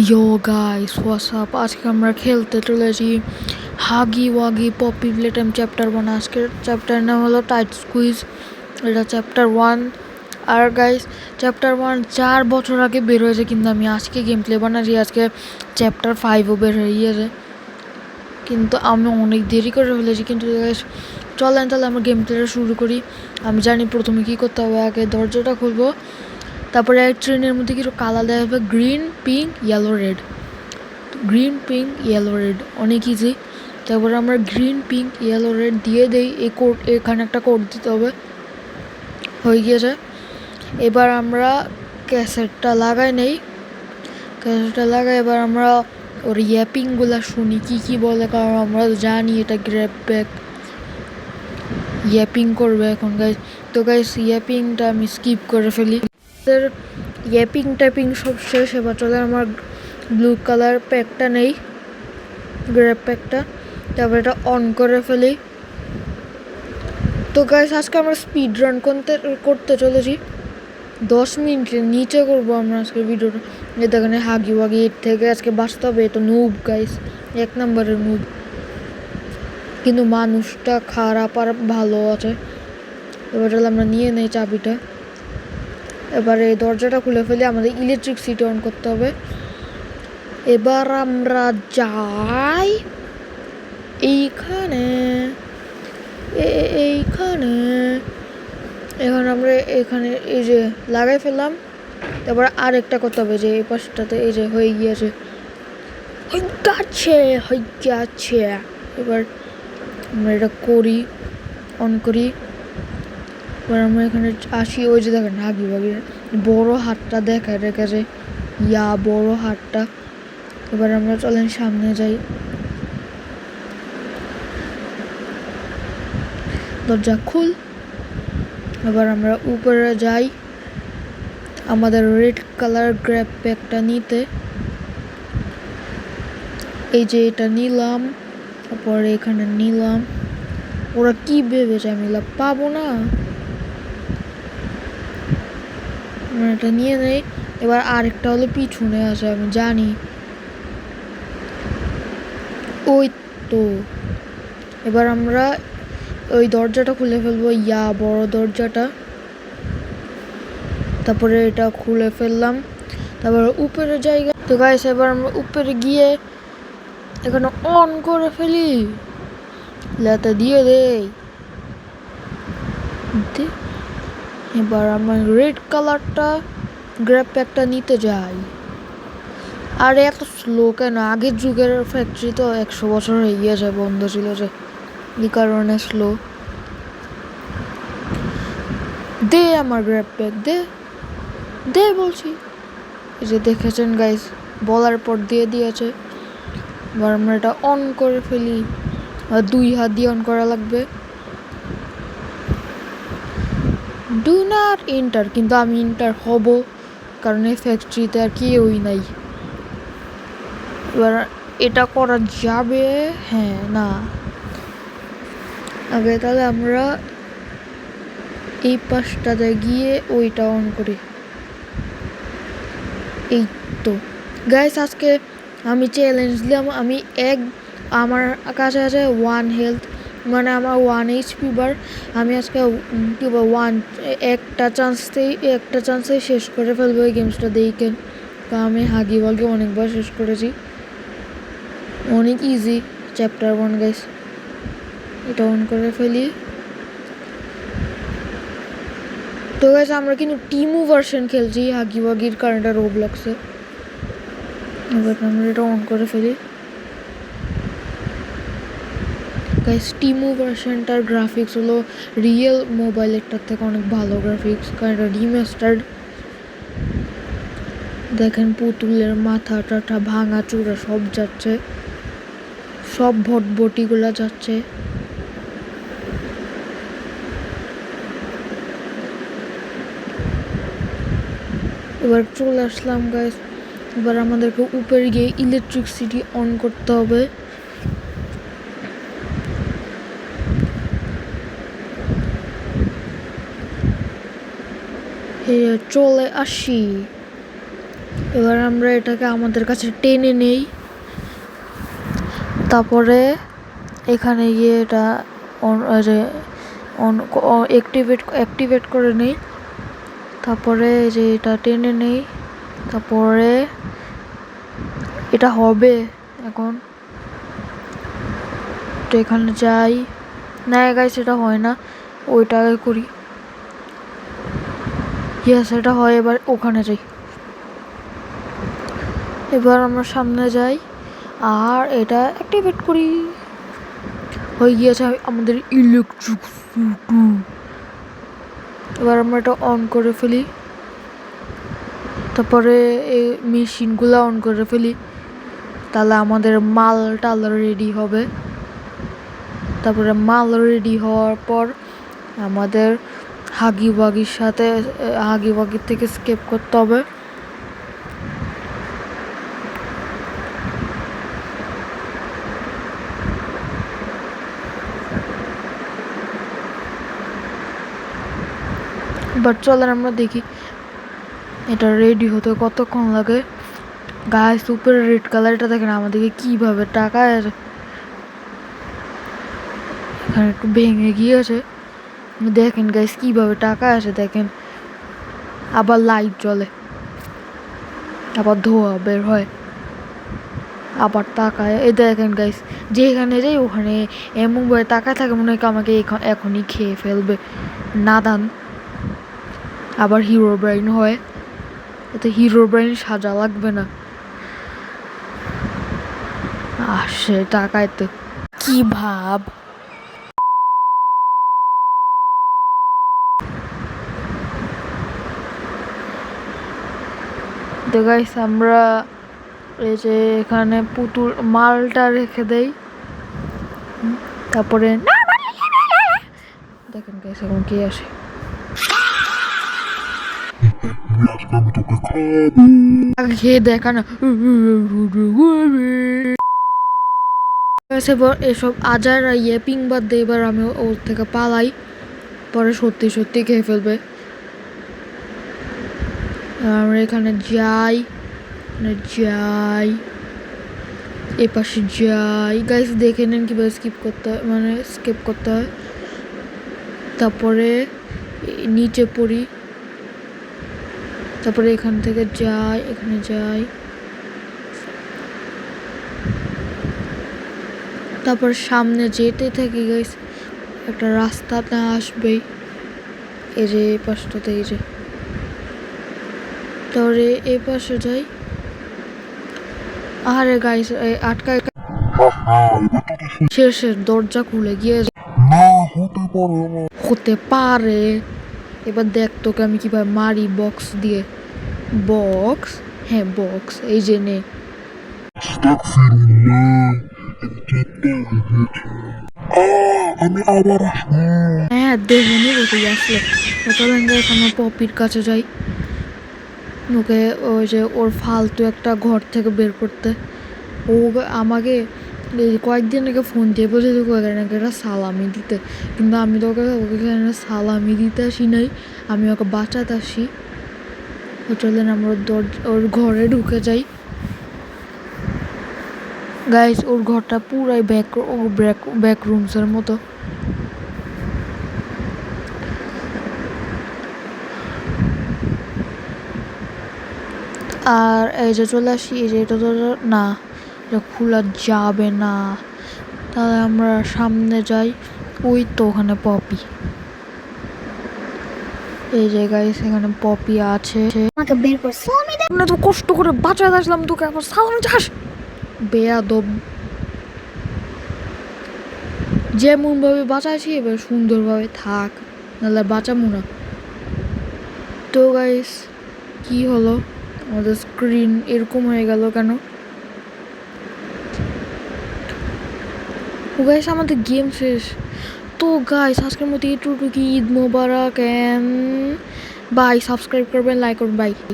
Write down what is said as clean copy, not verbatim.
ইয়ো guys WhatsApp, আজকে আমরা খেলতে চলেছি হাগি ওয়াগি পপি প্লেটাইম চ্যাপ্টার 1। আজকের চ্যাপ্টার নাম হলো টাইট স্কুইজ। এটা চ্যাপ্টার 1। আর গাইস চ্যাপ্টার 1 4 বছর আগে বের হয়েছে, কিন্তু আমি আজকে গেম প্লে বানাচ্ছি। আজকে চ্যাপ্টার 5ও বের হয়ে গিয়েছে, কিন্তু আমি অনেক দেরি করে ফেলেছি। কিন্তু গাইস চলেন তাহলে আমরা গেম প্লেটা শুরু করি। আমি জানি প্রথমে কী করতে হবে। আগে দরজাটা খুলবো, তারপরে ট্রেনের মধ্যে কিছু কালার দেওয়া হবে, green, pink, yellow, red. Green, pink, yellow, red অনেক ইজি। তারপরে আমরা গ্রিন, পিঙ্ক, ইয়েলো, রেড দিয়ে দেই। এই কোড, এখানে একটা কোড দিতে হবে। হয়ে গিয়েছে। এবার আমরা ক্যাসেটটা লাগাই নেই। ক্যাসেটটা লাগাই এবার আমরা ওর ইয়াপিংগুলো শুনি কী বলে, কারণ আমরা জানি এটা গ্র্যাব ব্যাক ইয়াপিং করবে এখন গাইস। তো গাইস ইয়াপিংটা আমি স্কিপ করে ফেলি। ইয়াপিং টাইপিং সব শেষ। এবার চলে আমার ব্লু কালার প্যাকটা নেই, গ্র্যাব প্যাকটা। তারপরে এটা অন করে ফেলি। তো গাইস আজকে আমরা স্পিড রান করতে চলেছি। 10 মিনিটের নিচে করবো আমরা আজকে ভিডিওটা। দেখেন হাগি ওয়াগি এর থেকে আজকে বাঁচতে হবে। এটা নুব গাইস, 1 নম্বরের নুব, কিন্তু মানুষটা খারাপ আর ভালো আছে। এবার আমরা নিয়ে নেই চাবিটা। এবারে এই দরজাটা খুলে ফেলি। আমাদের ইলেকট্রিসিটি অন করতে হবে। এবার আমরা যাই এইখানে এখন আমরা এখানে এই যে লাগাই ফেললাম। তারপর আরেকটা করতে হবে, যে এই পাশটাতে এই যে হয়ে গিয়েছে, হয়ে গেছে। এবার আমরা এটা করি, অন করি। এবার আমরা এখানে আসি। ওই যে দেখেন হাগি বাগি বড় হাতটা দেখায় রেখেছে, বড় হাতটা। এবার আমরা চলেন সামনে যাই। দরজা খুল। এবার আমরা উপরে যাই আমাদের রেড কালার গ্র্যাব প্যাকটা নিতে। এই যে এটা নিলাম, তারপরে এখানে নিলাম। ওরা কি ভেবেছে আমি পাবো না? এটা নিয়ে নেই। এবার আরেকটা হলো পিছনে আছে, আমি জানি। ওই তো এবার আমরা ওই দরজাটা খুলে ফেলবো, বড় দরজাটা। তারপরে এটা খুলে ফেললাম। তারপরে উপরে জায়গা। তো গাইস এবার আমরা উপরে গিয়ে এখানে অন করে ফেলি, লেতে দিয়ে দেই। এবার আমরা রেড কালারটা গ্র্যাব প্যাকটা নিতে যাই। আর এত স্লো কেন? আগের যুগের ফ্যাক্টরি তো 100 বছর হয়ে গিয়েছে, বন্ধ ছিল যে, এই কারণে স্লো। দে আমার গ্র্যাব প্যাক, দে বলছি। এই যে দেখেছেন গাইস, বলার পর দিয়ে দিয়েছে। এবার আমরা এটা অন করে ফেলি। আর 2 হাত দিয়ে অন করা লাগবে। ডু নট এন্টার, কিন্তু আমি এন্টার হব, কারণ এই ফ্যাক্টরিতে আর কেউই নাই। এবার এটা করা যাবে, হ্যাঁ না আগে তাহলে আমরা এই পাশটাতে গিয়ে ওইটা অন করি। এই তো গাইস আজকে আমি চ্যালেঞ্জ দিলাম। আমি আমার কাছে আছে 1 হেলথ, মানে আমার 1 HP বার। আমি আজকে কি বলবো, একটা চান্সেই শেষ করে ফেলবো এই গেমসটা দেখেন। কারণ আমি হাগি ওয়াগি অনেকবার শেষ করেছি। অনেক ইজি চ্যাপ্টার 1 গাইস। এটা অন করে ফেলি। তো গাইস আমরা কিন্তু টিমু ভার্সন খেলছি হাগি ওয়াগির, কারণ এটা রোবলক্সে। এবার আমরা এটা অন করে ফেলি। গাইস টিমু ভার্সনটার গ্রাফিক্স হলো রিয়েল মোবাইলেরটার থেকে অনেক ভালো গ্রাফিক্স, কারণ এটা রিমাস্টার্ড। দেখেন পুতুলের মাথা টাথা ভাঙা চূড়া সব যাচ্ছে, সব ভটভটিগুলা যাচ্ছে। এবার চলে আসলাম গাইস। এবার আমাদেরকে উপরে গিয়ে ইলেকট্রিসিটি অন করতে হবে। চলে আসি। এবার আমরা এটাকে আমাদের কাছে টেনে নেই, তারপরে এখানে গিয়ে এটা অ্যাক্টিভেট করে নেই, তারপরে যে এটা টেনে নেই, তারপরে এটা হবে এখন। তো এখানে যাই, না গাইস এটা হয় না, ওইটা আগে করি। ইয়েস এটা হয়, এবার ওখানে যাই। এবার আমরা সামনে যাই আর এটা অ্যাক্টিভেট করি, হয়ে গিয়েছে আমাদের ইলেকট্রিক স্কুটি। এবার আমরা এটা অন করে ফেলি, তারপরে এই মেশিনগুলো অন করে ফেলি, তাহলে আমাদের মাল টাল রেডি হবে। তারপরে মাল রেডি হওয়ার পর আমাদের হাগি ওয়াগির থেকে স্কেপ করতে হবে। বাট চলেন আমরা দেখি এটা রেডি হতে কতক্ষণ লাগে। গাইস উপরে রেড কালারটা দেখেন আমাদেরকে কিভাবে টাকায় আছে, এখানে একটু ভেঙে গিয়েছে, দেখেন গাইস কিভাবে টাকা আসে দেখেন। আবার লাইট জ্বলে, আবার ধোয়া বের হয়, আবার তাকায়। এই দেখেন গাইস, যেখানে যাই ওখানে এমনভাবে তাকায় থাকে মনে হয় আমাকে এখনই খেয়ে ফেলবে, নাদান। আবার হিরো ব্রেইন হয়, এতে হিরো ব্রেইন সাজা লাগবে না, আসে টাকায় তো কি ভাব। তো গাইস আমরা এই যে এখানে পুতুল মালটা রেখে দেই, তারপরে দেখেন গাইস এখন কি আসে। খেয়ে দেখা না এসব আজার পিং বাদ দিয়ে এবার আমি ওর থেকে পালাই, পরে সত্যি সত্যি খেয়ে ফেলবে। আমরা এখানে যাই, এ পাশে যাই। গাইস দেখে নেন কীভাবে স্কিপ করতে হয়, মানে স্কিপ করতে হয়। তারপরে নিচে পড়ি, তারপরে এখান থেকে যাই, এখানে যাই, তারপর সামনে যেতে থাকি গাইস, একটা রাস্তাতে আসবেই, এই যে এই পাশটাতে, এই যে তারপরে এই পাশে যাই। আরে গাইস আটকায়, শেষের দরজা খুলে গিয়ে হতে পারে। এবার দেখ তোকে আমি কিভাবে মারি বক্স দিয়ে, বক্স, হ্যাঁ বক্স, এই যে নে। হ্যাঁ দেখে নিবো তুই আসলে। চলেন যাই আমরা পপির কাছে যাই, ওকে ওই যে ওর ফালতু একটা ঘর থেকে বের করতে। ও আমাকে কয়েকদিন আগে ফোন দিয়ে বলছে তোকে এখানে একটা সালামি দিতে, কিন্তু আমি তো ওকে এখানে সালামি দিতে আসি নাই, আমি ওকে বাঁচাতে আসি। চলেন আমরা ওর ঘরে ঢুকে যাই। গাইস ওর ঘরটা পুরাই ব্যাক রুমসের মতো। আর এই যে চলে আসি, এই যে এটা তো না, এটা খোলা যাবে না, তাহলে আমরা সামনে যাই। ওই তো ওখানে পপি, এই যে গাইস এখানে পপি আছে। আমাকে বের করছে, না তো কষ্ট করে বাঁচাতে আসলাম তোকে, আবার সালাম চাস বেয়াদব। যেমন ভাবে বাঁচাইছি এবার সুন্দরভাবে থাক, নাহলে বাঁচাবো না। তো গাইস কি হলো, আমাদের স্ক্রিন এরকম হয়ে গেল কেন? ও গাইস আমাদের গেম শেষ। তো গাইস আজকের মতো এইটুকু, ঈদ মোবারক, বাই, সাবস্ক্রাইব করবেন, লাইক করবেন, বাই।